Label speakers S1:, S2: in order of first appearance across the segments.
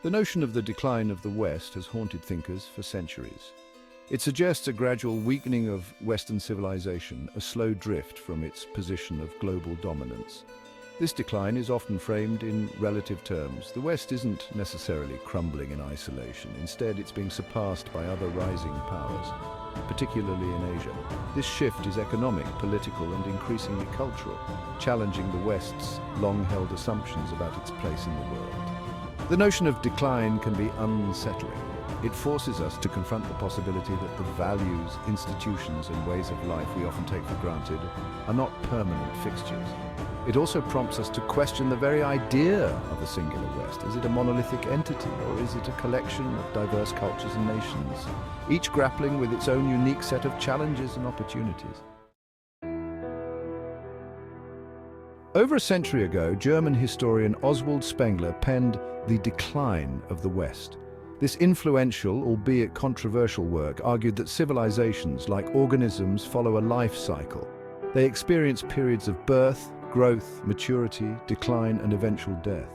S1: The notion of the decline of the West has haunted thinkers for centuries. It suggests a gradual weakening of Western civilization, a slow drift from its position of global dominance. This decline is often framed in relative terms. The West isn't necessarily crumbling in isolation. Instead, it's being surpassed by other rising powers, particularly in Asia. This shift is economic, political, and increasingly cultural, challenging the West's long-held assumptions about its place in the world. The notion of decline can be unsettling. It forces us to confront the possibility that the values, institutions, and ways of life we often take for granted are not permanent fixtures. It also prompts us to question the very idea of a singular West. Is it a monolithic entity, or is it a collection of diverse cultures and nations, each grappling with its own unique set of challenges and opportunities? Over a century ago, German historian Oswald Spengler penned The Decline of the West. This influential, albeit controversial work argued that civilizations, like organisms, follow a life cycle. They experience periods of birth, growth, maturity, decline, and eventual death.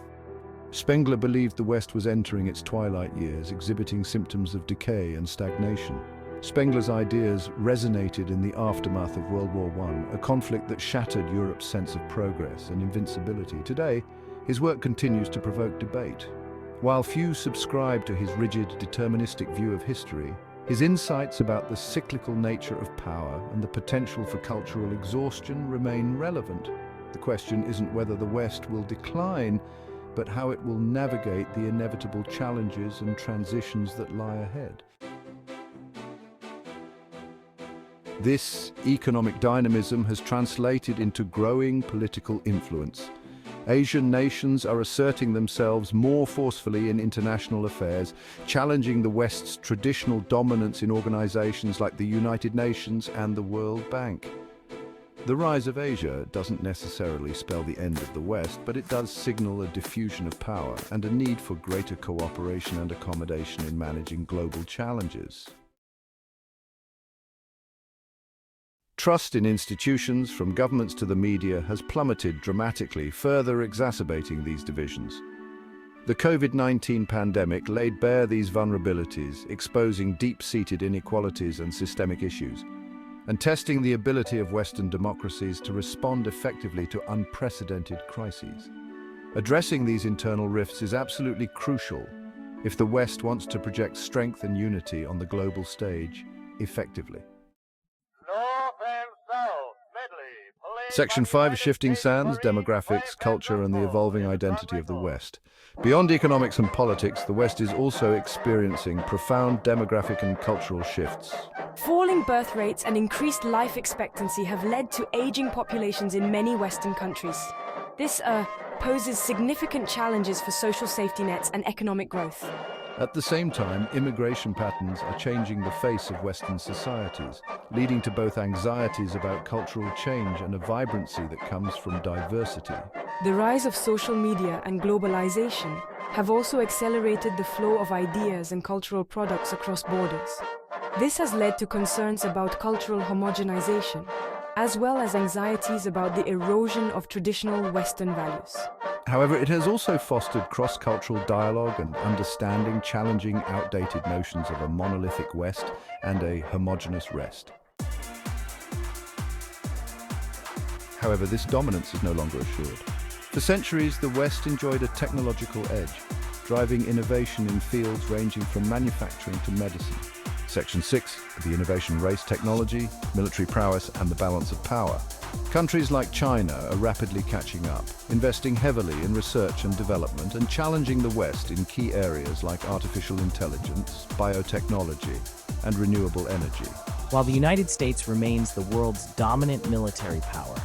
S1: Spengler believed the West was entering its twilight years, exhibiting symptoms of decay and stagnation. Spengler's ideas resonated in the aftermath of World War I, a conflict that shattered Europe's sense of progress and invincibility. Today, his work continues to provoke debate. While few subscribe to his rigid, deterministic view of history, his insights about the cyclical nature of power and the potential for cultural exhaustion remain relevant. The question isn't whether the West will decline, but how it will navigate the inevitable challenges and transitions that lie ahead. This economic dynamism has translated into growing political influence. Asian nations are asserting themselves more forcefully in international affairs, challenging the West's traditional dominance in organizations like the United Nations and the World Bank. The rise of Asia doesn't necessarily spell the end of the West, but it does signal a diffusion of power and a need for greater cooperation and accommodation in managing global challenges. Trust in institutions, from governments to the media, has plummeted dramatically, further exacerbating these divisions. The COVID-19 pandemic laid bare these vulnerabilities, exposing deep-seated inequalities and systemic issues, and testing the ability of Western democracies to respond effectively to unprecedented crises. Addressing these internal rifts is absolutely crucial if the West wants to project strength and unity on the global stage effectively. Section 5 is Shifting Sands, Demographics, Culture and the Evolving Identity of the West. Beyond economics and politics, the West is also experiencing profound demographic and cultural shifts.
S2: Falling birth rates and increased life expectancy have led to aging populations in many Western countries. This poses significant challenges for social safety nets and economic growth.
S1: At the same time, immigration patterns are changing the face of Western societies, leading to both anxieties about cultural change and a vibrancy that comes from diversity.
S2: The rise of social media and globalization have also accelerated the flow of ideas and cultural products across borders. This has led to concerns about cultural homogenization, as well as anxieties about the erosion of traditional Western values.
S1: However, it has also fostered cross-cultural dialogue and understanding, challenging outdated notions of a monolithic West and a homogeneous West. However, this dominance is no longer assured. For centuries, the West enjoyed a technological edge, driving innovation in fields ranging from manufacturing to medicine. Section 6, the innovation race, technology, military prowess, and the balance of power. Countries like China are rapidly catching up, investing heavily in research and development and challenging the West in key areas like artificial intelligence, biotechnology, and renewable energy.
S3: While the United States remains the world's dominant military power,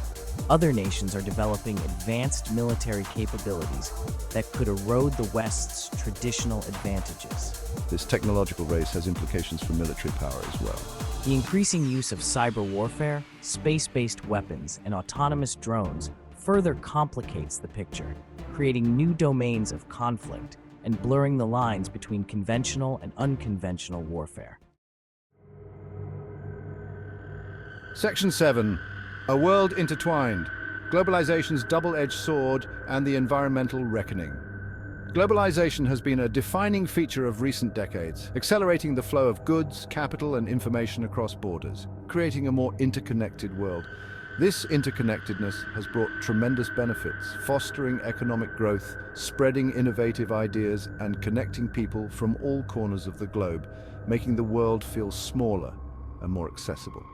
S3: other nations are developing advanced military capabilities that could erode the West's traditional advantages.
S1: This technological race has implications for military power as well.
S3: The increasing use of cyber warfare, space-based weapons, and autonomous drones further complicates the picture, creating new domains of conflict and blurring the lines between conventional and unconventional warfare.
S1: Section 7. A world intertwined, globalization's double-edged sword and the environmental reckoning. Globalization has been a defining feature of recent decades, accelerating the flow of goods, capital, and information across borders, creating a more interconnected world. This interconnectedness has brought tremendous benefits, fostering economic growth, spreading innovative ideas, and connecting people from all corners of the globe, making the world feel smaller and more accessible.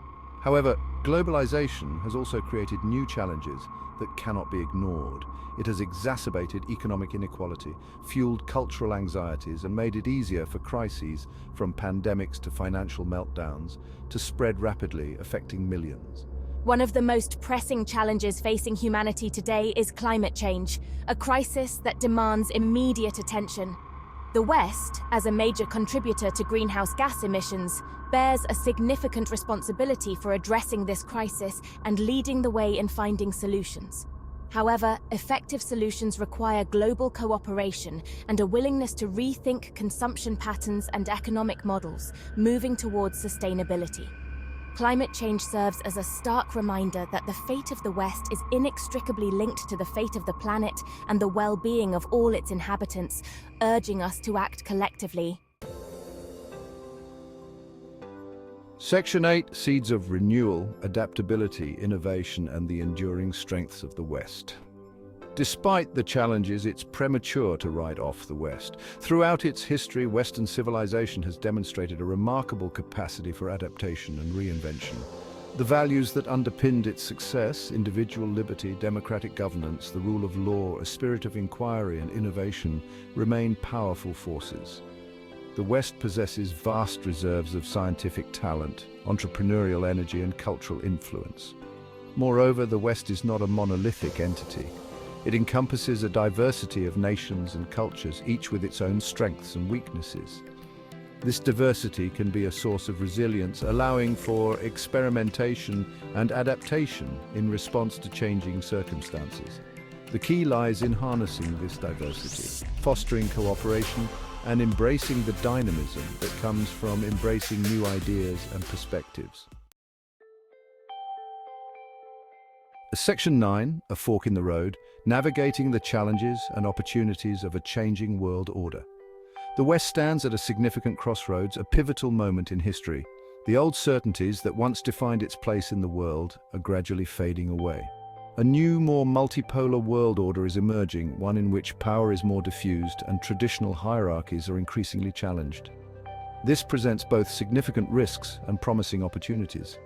S1: However, globalization has also created new challenges that cannot be ignored. It has exacerbated economic inequality, fueled cultural anxieties, and made it easier for crises, from pandemics to financial meltdowns, to spread rapidly, affecting millions.
S4: One of the most pressing challenges facing humanity today is climate change, a crisis that demands immediate attention. The West, as a major contributor to greenhouse gas emissions, bears a significant responsibility for addressing this crisis and leading the way in finding solutions. However, effective solutions require global cooperation and a willingness to rethink consumption patterns and economic models, moving towards sustainability. Climate change serves as a stark reminder that the fate of the West is inextricably linked to the fate of the planet and the well-being of all its inhabitants, urging us to act collectively.
S1: Section 8: Seeds of Renewal, Adaptability, Innovation, and the Enduring Strengths of the West. Despite the challenges, it's premature to write off the West. Throughout its history, Western civilization has demonstrated a remarkable capacity for adaptation and reinvention. The values that underpinned its success, individual liberty, democratic governance, the rule of law, a spirit of inquiry and innovation, remain powerful forces. The West possesses vast reserves of scientific talent, entrepreneurial energy, and cultural influence. Moreover, the West is not a monolithic entity. It encompasses a diversity of nations and cultures, each with its own strengths and weaknesses. This diversity can be a source of resilience, allowing for experimentation and adaptation in response to changing circumstances. The key lies in harnessing this diversity, fostering cooperation, and embracing the dynamism that comes from embracing new ideas and perspectives. Section 9, A Fork in the Road, Navigating the Challenges and Opportunities of a Changing World Order. The West stands at a significant crossroads, a pivotal moment in history. The old certainties that once defined its place in the world are gradually fading away. A new, more multipolar world order is emerging, one in which power is more diffused and traditional hierarchies are increasingly challenged. This presents both significant risks and promising opportunities.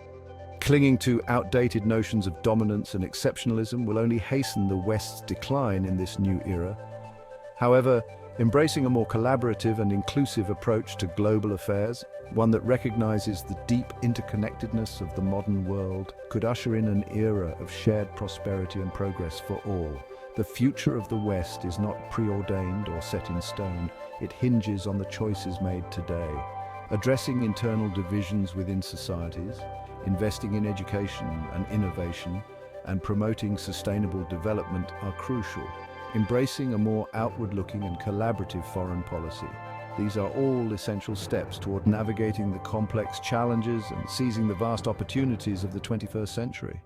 S1: Clinging to outdated notions of dominance and exceptionalism will only hasten the West's decline in this new era. However, embracing a more collaborative and inclusive approach to global affairs, one that recognizes the deep interconnectedness of the modern world, could usher in an era of shared prosperity and progress for all. The future of the West is not preordained or set in stone. It hinges on the choices made today. Addressing internal divisions within societies, investing in education and innovation, and promoting sustainable development are crucial. Embracing a more outward-looking and collaborative foreign policy. These are all essential steps toward navigating the complex challenges and seizing the vast opportunities of the 21st century.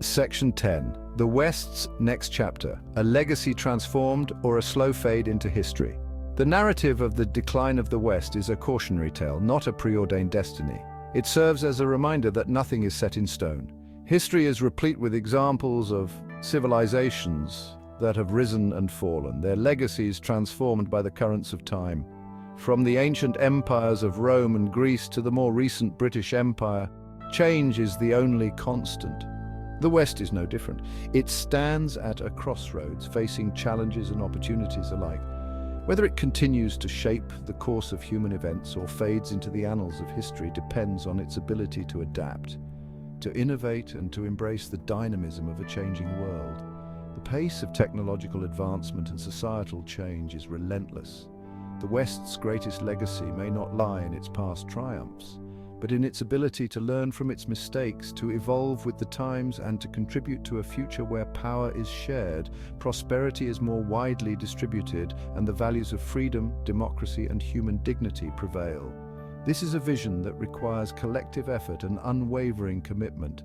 S1: Section 10. The West's Next Chapter, A Legacy Transformed or a Slow Fade into History. The narrative of the decline of the West is a cautionary tale, not a preordained destiny. It serves as a reminder that nothing is set in stone. History is replete with examples of civilizations that have risen and fallen, their legacies transformed by the currents of time. From the ancient empires of Rome and Greece to the more recent British Empire, change is the only constant. The West is no different. It stands at a crossroads, facing challenges and opportunities alike. Whether it continues to shape the course of human events or fades into the annals of history depends on its ability to adapt, to innovate, and to embrace the dynamism of a changing world. The pace of technological advancement and societal change is relentless. The West's greatest legacy may not lie in its past triumphs, but in its ability to learn from its mistakes, to evolve with the times, and to contribute to a future where power is shared, prosperity is more widely distributed, and the values of freedom, democracy, and human dignity prevail. This is a vision that requires collective effort and unwavering commitment.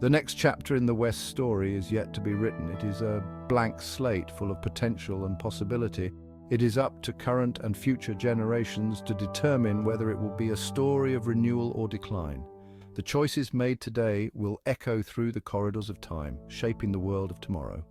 S1: The next chapter in the West's story is yet to be written. It is a blank slate full of potential and possibility. It is up to current and future generations to determine whether it will be a story of renewal or decline. The choices made today will echo through the corridors of time, shaping the world of tomorrow.